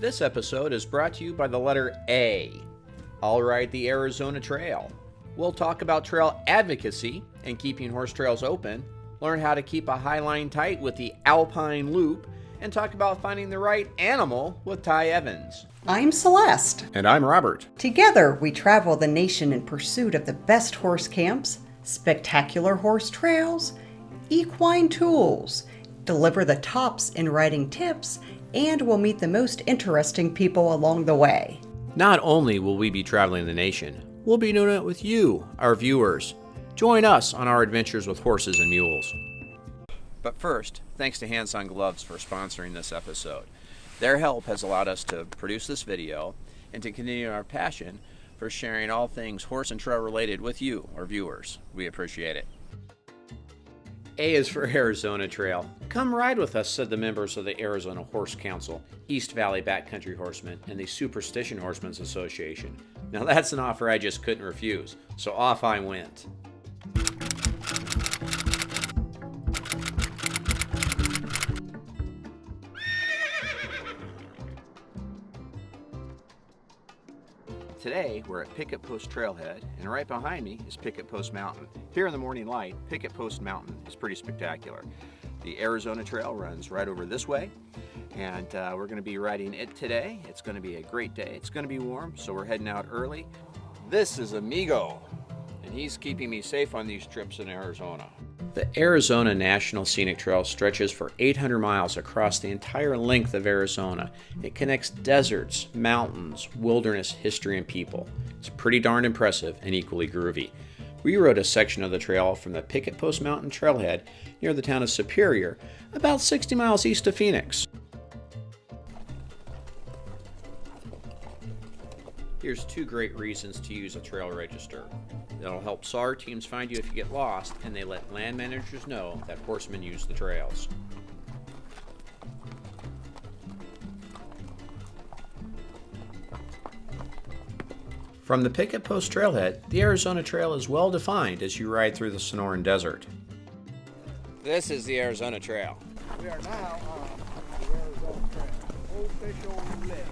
This episode is brought to you by the letter A. I'll ride the Arizona Trail. We'll talk about trail advocacy and keeping horse trails open, learn how to keep a high line tight with the Alpine Loop, and talk about finding the right animal with Ty Evans. I'm Celeste. And I'm Robert. Together, we travel the nation in pursuit of the best horse camps, spectacular horse trails, equine tools, deliver the tops in riding tips, and we'll meet the most interesting people along the way. Not only will we be traveling the nation, we'll be doing it with you, our viewers. Join us on our adventures with horses and mules. But first, thanks to Hands on Gloves for sponsoring this episode. Their help has allowed us to produce this video and to continue our passion for sharing all things horse and trail related with you, our viewers. We appreciate it. A is for Arizona Trail. Come ride with us, said the members of the Arizona Horse Council, East Valley Backcountry Horsemen, and the Superstition Horsemen's Association. Now that's an offer I just couldn't refuse, so off I went. Today, we're at Picket Post Trailhead, and right behind me is Picket Post Mountain. Here in the morning light, Picket Post Mountain is pretty spectacular. The Arizona Trail runs right over this way, and we're going to be riding it today. It's going to be a great day. It's going to be warm, so we're heading out early. This is Amigo, and he's keeping me safe on these trips in Arizona. The Arizona National Scenic Trail stretches for 800 miles across the entire length of Arizona. It connects deserts, mountains, wilderness, history, and people. It's pretty darn impressive and equally groovy. We rode a section of the trail from the Picket Post Mountain Trailhead near the town of Superior, about 60 miles east of Phoenix. Here's two great reasons to use a trail register. That'll help SAR teams find you if you get lost, and they let land managers know that horsemen use the trails. From the Picket Post Trailhead, the Arizona Trail is well defined as you ride through the Sonoran Desert. This is the Arizona Trail. We are now on the Arizona Trail, official list.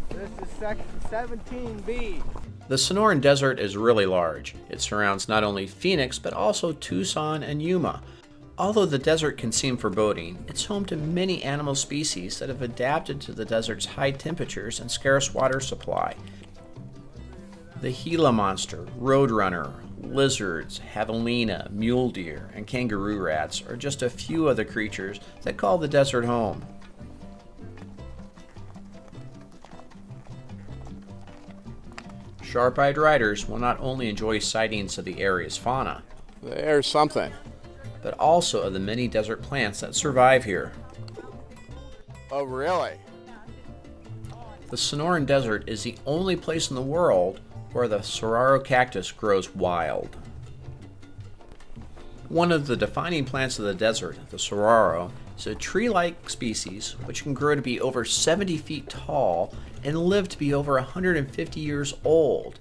This is section 17B. The Sonoran Desert is really large. It surrounds not only Phoenix, but also Tucson and Yuma. Although the desert can seem foreboding, it's home to many animal species that have adapted to the desert's high temperatures and scarce water supply. The Gila monster, roadrunner, lizards, javelina, mule deer, and kangaroo rats are just a few of the creatures that call the desert home. Sharp-eyed riders will not only enjoy sightings of the area's fauna, There's something. but also of the many desert plants that survive here. Oh, really? The Sonoran Desert is the only place in the world where the saguaro cactus grows wild. One of the defining plants of the desert, the saguaro, is a tree-like species which can grow to be over 70 feet tall and live to be over 150 years old.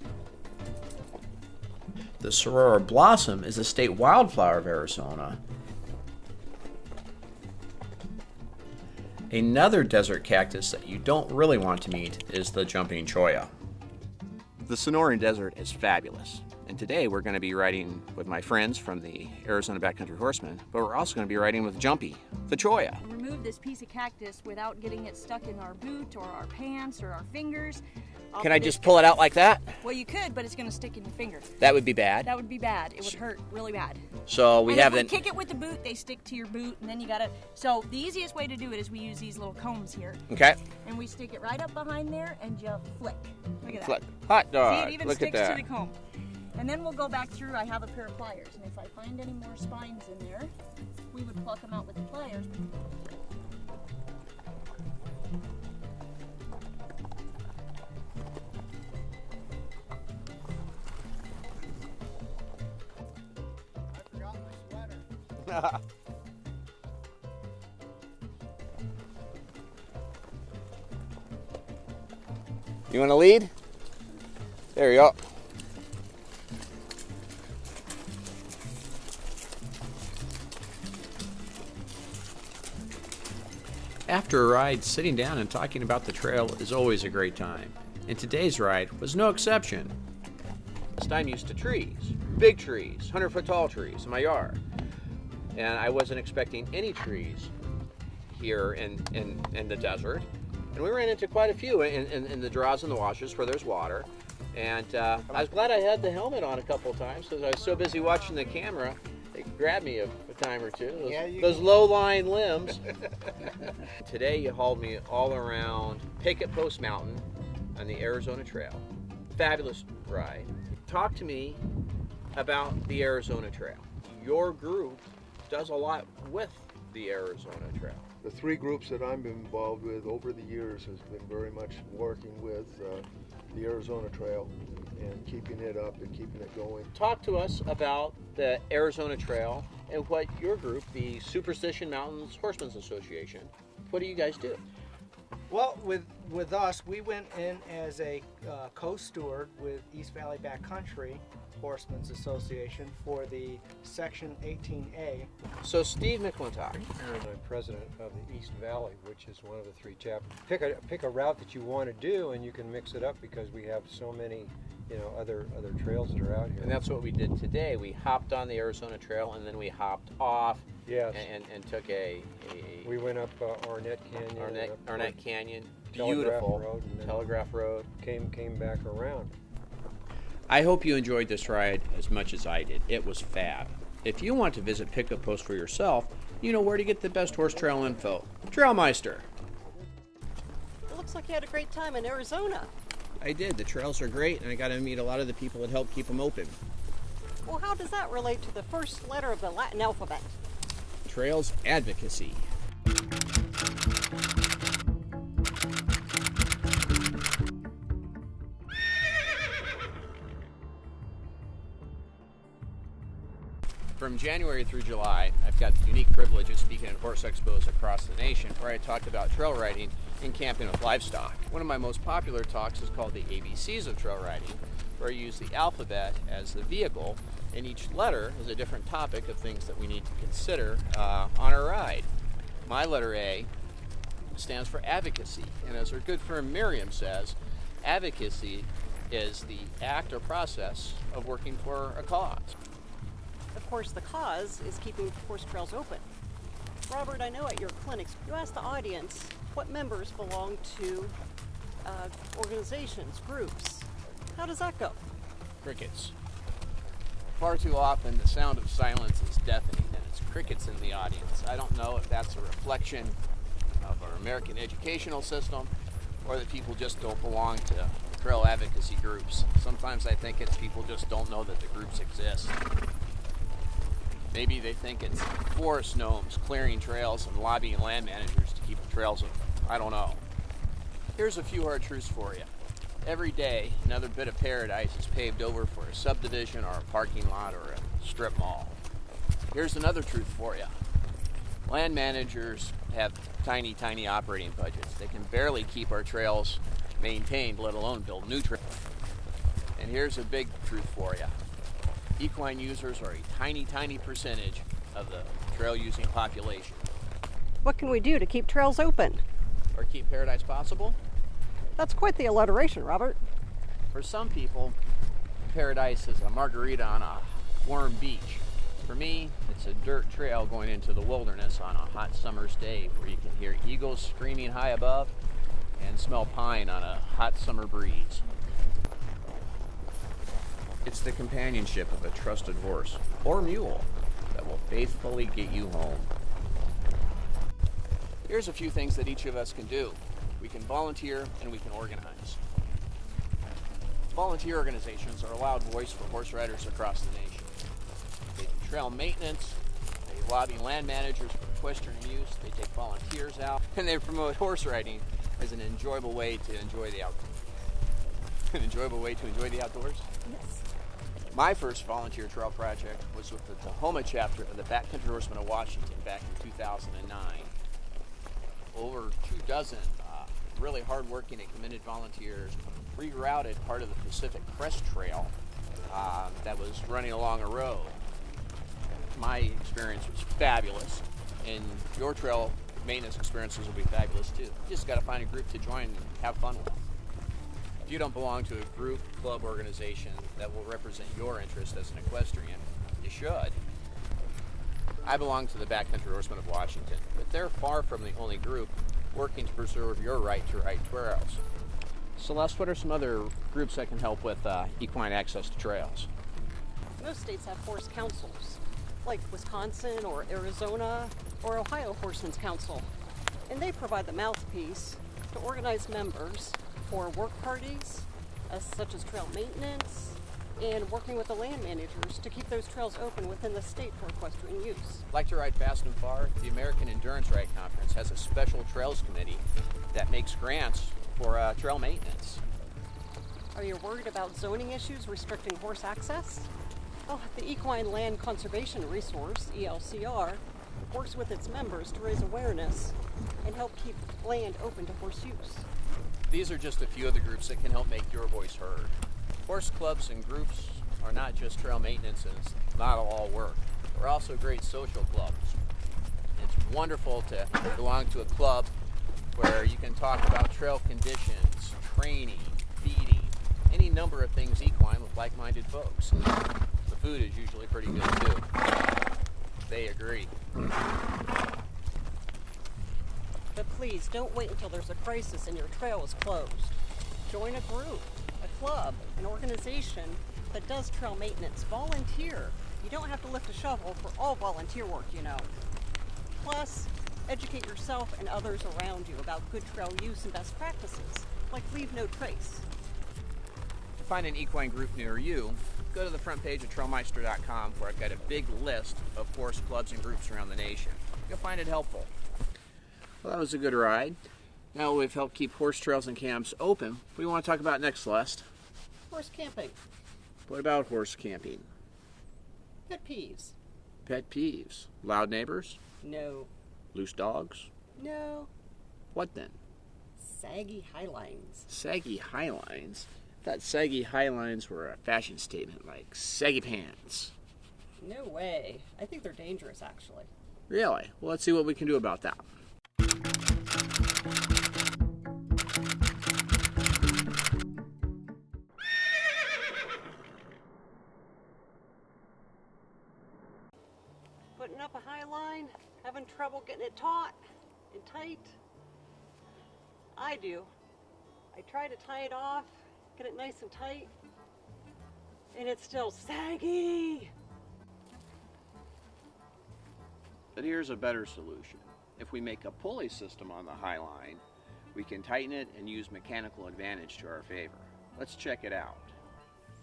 The saguaro blossom is the state wildflower of Arizona. Another desert cactus that you don't really want to meet is the jumping cholla. The Sonoran Desert is fabulous, and today we're going to be riding with my friends from the Arizona Backcountry Horsemen, but we're also going to be riding with Jumpy, the cholla. Remove this piece of cactus without getting it stuck in our boot or our pants or our fingers. Can I just pull it out like that? Well, you could, but it's going to stick in your finger. That would be bad. That would be bad. It would hurt really bad. So we and have if we kick it with the boot, they stick to your boot, and then you gotta. So the easiest way to do it is we use these little combs here, Okay. and we stick it right up behind there, and just flick. Look at that. Flick. Hot dog. See, it even Look sticks at to that. the comb. And then we'll go back through. I have a pair of pliers, and if I find any more spines in there, we would pluck them out with the pliers. I forgot my sweater. You want to lead? There you go. After a ride, sitting down and talking about the trail is always a great time, and today's ride was no exception. I'm used to trees, big trees, 100-foot tall trees in my yard, and I wasn't expecting any trees here in the desert, and we ran into quite a few in the draws and the washes where there's water, and I was glad I had the helmet on a couple of times because I was so busy watching the camera. They grabbed me a time or two, those low-lying limbs. Today you hauled me all around Picket Post Mountain on the Arizona Trail. Fabulous ride. Talk to me about the Arizona Trail. Your group does a lot with the Arizona Trail. The three groups that I'm involved with over the years has been very much working with the Arizona Trail and keeping it up and keeping it going. Talk to us about the Arizona Trail and what your group, the Superstition Mountains Horsemen's Association, what do you guys do? Well, with us, we went in as a co-steward with East Valley Backcountry Horsemen's Association for the Section 18A. So Steve McClintock. And I'm president of the East Valley, which is one of the three chapters. Pick a route that you want to do, and you can mix it up because we have so many, other trails that are out here. And that's what we did today. We hopped on the Arizona Trail, and then we hopped off. Yes. And took a we went up Arnett Canyon. Arnett Canyon. Telegraph Beautiful. Road, and then Telegraph Road. Came back around. I hope you enjoyed this ride as much as I did. It was fab. If you want to visit Picket Post for yourself, you know where to get the best horse trail info. TrailMeister. It looks like you had a great time in Arizona. I did. The trails are great, and I got to meet a lot of the people that help keep them open. Well, how does that relate to the first letter of the Latin alphabet? Trails Advocacy. From January through July, I've got the unique privilege of speaking at horse expos across the nation where I talk about trail riding and camping with livestock. One of my most popular talks is called the ABCs of trail riding, where I use the alphabet as the vehicle, and each letter is a different topic of things that we need to consider on our ride. My letter A stands for advocacy, and as our good friend Miriam says, advocacy is the act or process of working for a cause. Of course, the cause is keeping horse trails open. Robert, I know at your clinics, you ask the audience what members belong to organizations, groups. How does that go? Crickets. Far too often, the sound of silence is deafening, and it's crickets in the audience. I don't know if that's a reflection of our American educational system or that people just don't belong to trail advocacy groups. Sometimes I think it's people just don't know that the groups exist. Maybe they think it's forest gnomes clearing trails and lobbying land managers to keep the trails open. I don't know. Here's a few hard truths for you. Every day, another bit of paradise is paved over for a subdivision or a parking lot or a strip mall. Here's another truth for you. Land managers have tiny, tiny operating budgets. They can barely keep our trails maintained, let alone build new trails. And here's a big truth for you. Equine users are a tiny, tiny percentage of the trail-using population. What can we do to keep trails open? Or keep paradise possible? That's quite the alliteration, Robert. For some people, paradise is a margarita on a warm beach. For me, it's a dirt trail going into the wilderness on a hot summer's day where you can hear eagles screaming high above and smell pine on a hot summer breeze. It's the companionship of a trusted horse or mule that will faithfully get you home. Here's a few things that each of us can do. We can volunteer and we can organize. Volunteer organizations are a loud voice for horse riders across the nation. They do trail maintenance, they lobby land managers for equestrian use, they take volunteers out, and they promote horse riding as an enjoyable way to enjoy the outdoors. An enjoyable way to enjoy the outdoors? Yes. My first volunteer trail project was with the Tahoma chapter of the Backcountry Horsemen of Washington back in 2009. Over 24 really hard-working and committed volunteers rerouted part of the Pacific Crest Trail that was running along a road. My experience was fabulous, and your trail maintenance experiences will be fabulous too. You just got to find a group to join and have fun with. If you don't belong to a group, club, organization that will represent your interest as an equestrian, you should. I belong to the Backcountry Horsemen of Washington, but they're far from the only group working to preserve your right to ride trails. Celeste, what are some other groups that can help with equine access to trails? Most states have horse councils, like Wisconsin or Arizona or Ohio Horsemen's Council. And they provide the mouthpiece to organize members for work parties, such as trail maintenance, and working with the land managers to keep those trails open within the state for equestrian use. Like to ride fast and far? The American Endurance Ride Conference has a special trails committee that makes grants for trail maintenance. Are you worried about zoning issues restricting horse access? Oh, the Equine Land Conservation Resource, ELCR, works with its members to raise awareness and help keep land open to horse use. These are just a few of the groups that can help make your voice heard. Horse clubs and groups are not just trail maintenance, and it's not all work. They're also great social clubs. It's wonderful to belong to a club where you can talk about trail conditions, training, feeding, any number of things equine with like-minded folks. The food is usually pretty good too. They agree. But please, don't wait until there's a crisis and your trail is closed. Join a group, a club, an organization that does trail maintenance. Volunteer. You don't have to lift a shovel for all volunteer work, you know. Plus, educate yourself and others around you about good trail use and best practices, like leave no trace. To find an equine group near you, go to the front page of TrailMeister.com, where I've got a big list of horse clubs and groups around the nation. You'll find it helpful. Well, that was a good ride. Now we've helped keep horse trails and camps open. What do you want to talk about next, Celeste? Horse camping. What about horse camping? Pet peeves. Pet peeves. Loud neighbors? No. Loose dogs? No. What then? Saggy highlines. Saggy highlines? I thought saggy highlines were a fashion statement, like saggy pants. No way. I think they're dangerous, actually. Really? Well, let's see what we can do about that. Putting up a high line, having trouble getting it taut and tight? I do. I try to tie it off, get it nice and tight, and it's still saggy. But here's a better solution. If we make a pulley system on the high line, we can tighten it and use mechanical advantage to our favor. Let's check it out.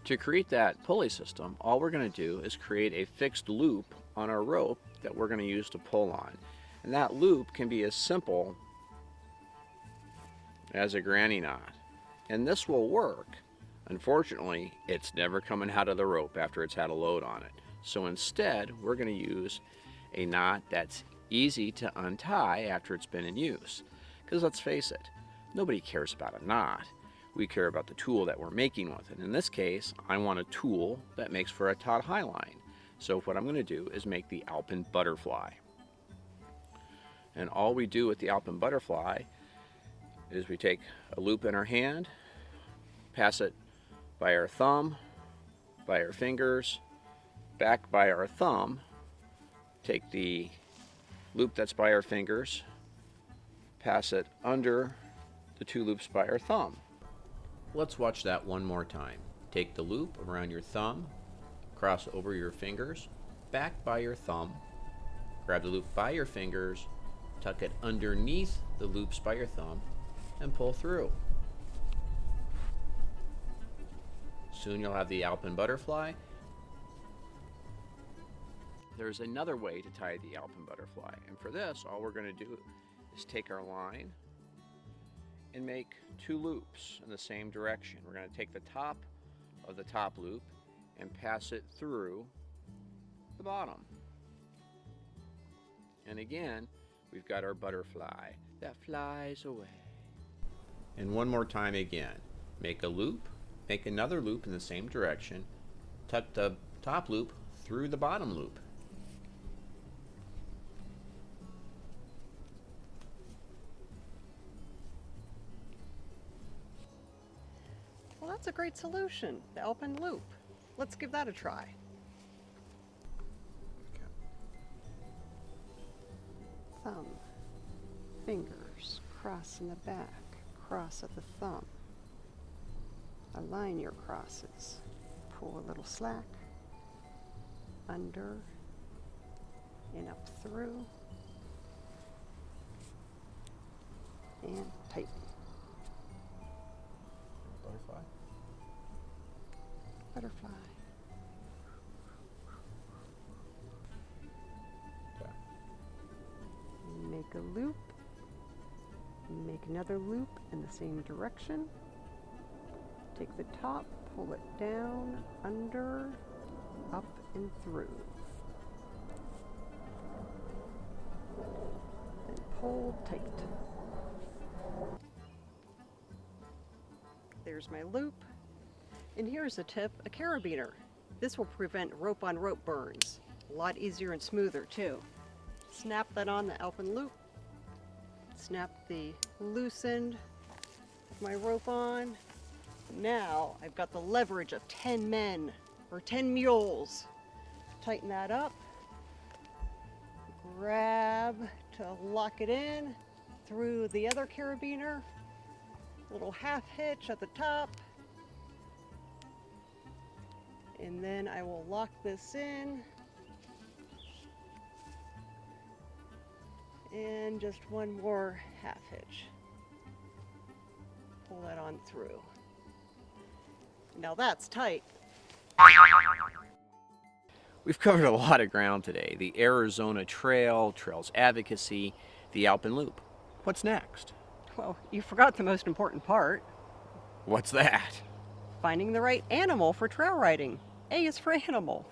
To create that pulley system, all we're going to do is create a fixed loop on our rope that we're going to use to pull on. And that loop can be as simple as a granny knot. And this will work. Unfortunately, it's never coming out of the rope after it's had a load on it. So instead, we're going to use a knot that's easy to untie after it's been in use. Because let's face it, nobody cares about a knot. We care about the tool that we're making with it. In this case, I want a tool that makes for a taut high line. So what I'm going to do is make the Alpen butterfly. And all we do with the Alpen butterfly is we take a loop in our hand, pass it by our thumb, by our fingers, back by our thumb, take the loop that's by our fingers, pass it under the two loops by our thumb. Let's watch that one more time. Take the loop around your thumb, cross over your fingers, back by your thumb, grab the loop by your fingers, tuck it underneath the loops by your thumb, and pull through. Soon you'll have the Alpen butterfly. There's another way to tie the Alpen butterfly, and for this, all we're going to do is take our line and make two loops in the same direction. We're going to take the top of the top loop and pass it through the bottom. And again, we've got our butterfly that flies away. And one more time again. Make a loop, make another loop in the same direction, tuck the top loop through the bottom loop. That's a great solution, the Alpine loop. Let's give that a try. Thumb, fingers, cross in the back, cross at the thumb. Align your crosses. Pull a little slack, under, and up through, and tighten. Butterfly. Butterfly. Okay. Make a loop. Make another loop in the same direction. Take the top, pull it down, under, up and through. Then pull tight. There's my loop. And here's a tip, a carabiner. This will prevent rope-on-rope burns. A lot easier and smoother too. Snap that on the Alpine loop. Snap the loose end of my rope on. Now I've got the leverage of 10 men or 10 mules. Tighten that up. Grab to lock it in through the other carabiner. Little half hitch at the top. And then I will lock this in. And just one more half hitch. Pull that on through. Now that's tight. We've covered a lot of ground today. The Arizona Trails Advocacy, the Alpine Loop. What's next? Well, you forgot the most important part. What's that? Finding the right animal for trail riding. A is for animal.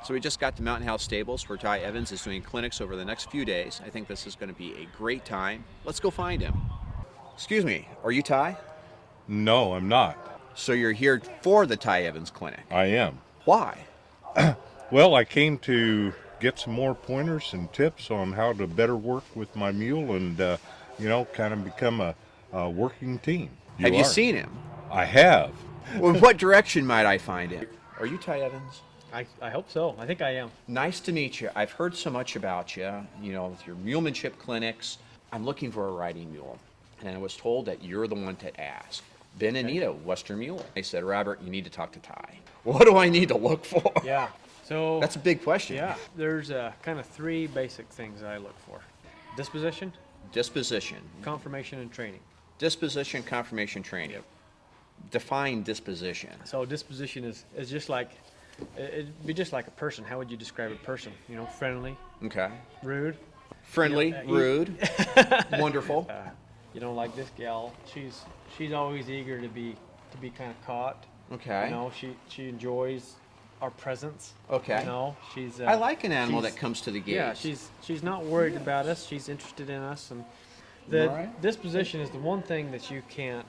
So we just got to Mountain House Stables where Ty Evans is doing clinics over the next few days. I think this is going to be a great time. Let's go find him. Excuse me, are you Ty? No, I'm not. So you're here for the Ty Evans clinic. I am. Why? Well, I came to get some more pointers and tips on how to better work with my mule and, kind of become a working team. Have you seen him? I have. Well, in what direction might I find him? Are you Ty Evans? I hope so. I think I am. Nice to meet you. I've heard so much about you, with your mulemanship clinics. I'm looking for a riding mule, and I was told that you're the one to ask. Ben and Anita, Western Mule. They said, Robert, you need to talk to Ty. What do I need to look for? Yeah. So That's a big question. Yeah. There's kind of three basic things I look for: disposition, Disposition. confirmation, and training. Disposition, confirmation, training. Yep. Define disposition. So disposition is just like it'd be just like a person. How would you describe a person? Friendly, Okay. rude. Friendly, rude, wonderful. Like this gal, she's always eager to be kind of caught. Okay. She enjoys our presence. Okay. She's. I like an animal she's- that comes to the gate. Yeah, she's not worried about us. She's interested in us, and the Right. disposition is the one thing that you can't.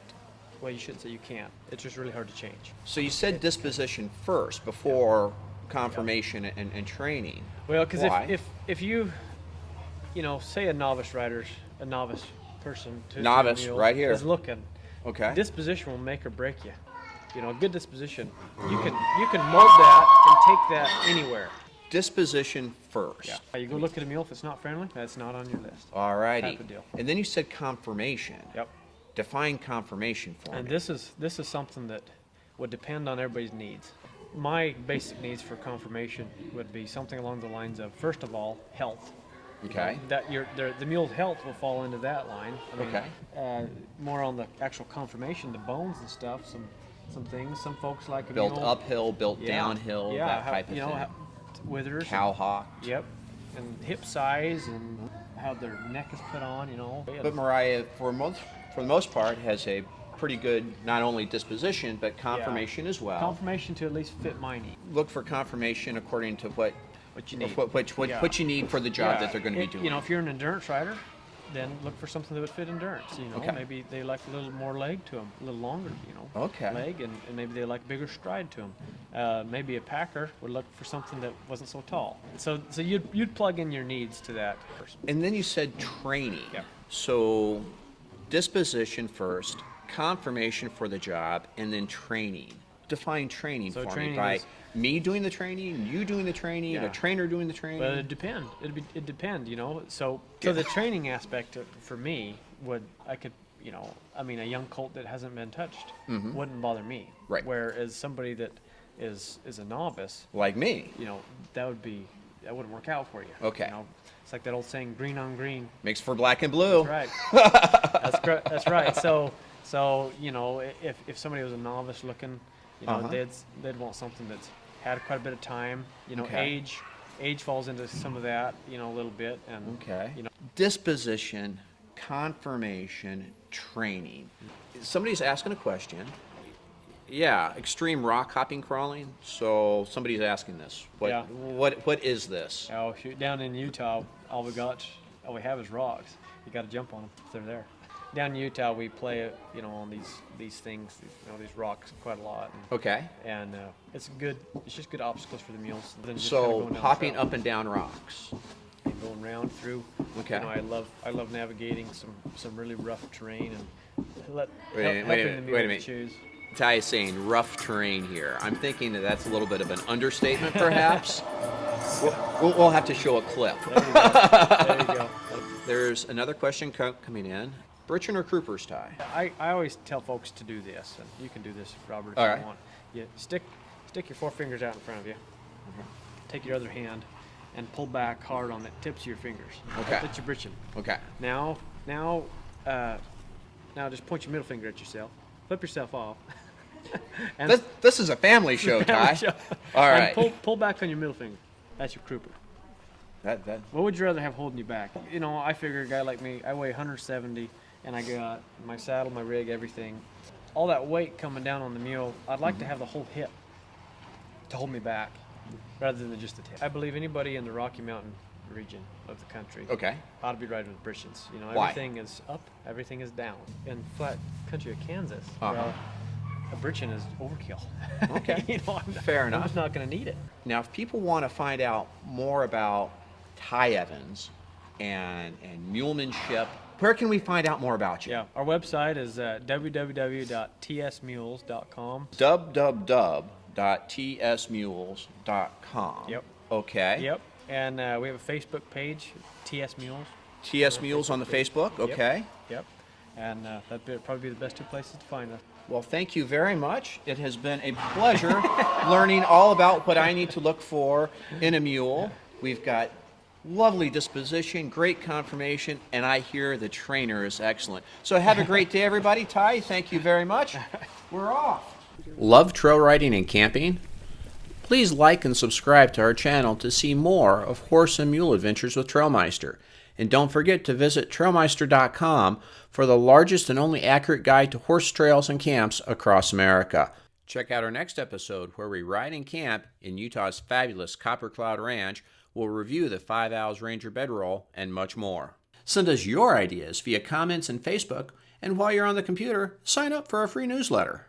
Well, you shouldn't say you can't. It's just really hard to change. So you said disposition first before confirmation and training. Well, because Why? if you, say a novice person to Novice, a mule right here. is looking, Okay. disposition will make or break you. A good disposition, you can mold that and take that anywhere. Disposition first. Yeah. You go look at a mule. If it's not friendly, that's not on your list. Alrighty. Type of deal. And then you said confirmation. Yep. Define confirmation for And me. this is something that would depend on everybody's needs. My basic needs for confirmation would be something along the lines of, first of all, health. Okay. That the mule's health will fall into that line. Okay. More on the actual confirmation, the bones and stuff, some things. Some folks like a Built mule. uphill, built Yeah. downhill, Yeah, that how- type of thing. withers. Cowhawk. Yep. And hip size and how their neck is put on. But Mariah, for the most part, has a pretty good not only disposition but confirmation as well. Confirmation to at least fit my need. Look for confirmation according to what What you need. what you need for the job that they're going to be doing. If you're an endurance rider, then look for something that would fit endurance. You know, Okay. maybe they like a little more leg to them, a little longer, you know, Okay. leg, and maybe they like bigger stride to them. Maybe a packer would look for something that wasn't so tall. So you'd plug in your needs to that person. And then you said training. Yeah. So disposition first, confirmation for the job, and then training. Define training So for me training by is- me doing the training, you doing the training, Yeah. a trainer doing the training. But it'd depend. It'd depend, you know. So the training aspect for me a young colt that hasn't been touched wouldn't bother me. Right. Whereas somebody that is a novice, Like me. you know, that wouldn't work out for you. Okay. You know, it's like that old saying, green on green. Makes for black and blue. That's right. That's right. So you know, if somebody was a novice looking, you know, they'd want something that's had quite a bit of time. You know, Okay. age falls into some of that, you know, a little bit, and Okay. you know, Disposition, confirmation, training. Somebody's asking a question. Yeah, extreme rock hopping crawling. So somebody's asking this. Yeah. What is this? oh shoot, down in Utah, all we have is rocks. You got to jump on them if they're there. Down in Utah, we play, you know, on these things, these rocks quite a lot. Okay. And it's just good obstacles for the mules. Than just kinda So going down the hopping trail. up and down rocks. And going round through. Okay. You know, I love navigating some really rough terrain and Wait a helping minute, the mule wait a to minute. choose. Ty is saying rough terrain here. I'm thinking that's a little bit of an understatement, perhaps. We'll have to show a clip. There you go. There's another question coming in. Britchin or Croupers, Ty? I always tell folks to do this, and you can do this, Robert, if All you right. want. You stick your 4 fingers out in front of you. Take your other hand and pull back hard on the tips of your fingers. Okay. That's your britchin. Okay. Now just point your middle finger at yourself. Flip yourself off. And This is a family show, Ty. All and right. pull back on your middle finger. That's your crouper. That What would you rather have holding you back? You know, I figure a guy like me, I weigh 170, and I got my saddle, my rig, everything. All that weight coming down on the mule, I'd like to have the whole hip to hold me back, rather than just the tip. I believe anybody in the Rocky Mountain region of the country Okay. ought to be riding with Britchens. You know, Why? everything is up, everything is down. In flat country of Kansas, Uh-huh. well, a Britchen is overkill. Okay. You know, Fair I'm enough. just not going to need it. Now, if people want to find out more about Ty Evans and mulemanship, where can we find out more about you? Yeah, our website is www.tsmules.com. www.tsmules.com. Yep. Okay. Yep, and we have a Facebook page, TS Mules. TS Mules on the Facebook. Okay. Yep, and that'd probably be the best 2 places to find us. Well, thank you very much. It has been a pleasure learning all about what I need to look for in a mule. We've got lovely disposition, great confirmation, and I hear the trainer is excellent. So have a great day, everybody. Ty, thank you very much. We're off. Love trail riding and camping? Please like and subscribe to our channel to see more of horse and mule adventures with TrailMeister. And don't forget to visit TrailMeister.com for the largest and only accurate guide to horse trails and camps across America. Check out our next episode where we ride and camp in Utah's fabulous Copper Cloud Ranch. We'll review the 5 Owls Ranger bedroll and much more. Send us your ideas via comments in Facebook, and while you're on the computer, sign up for our free newsletter.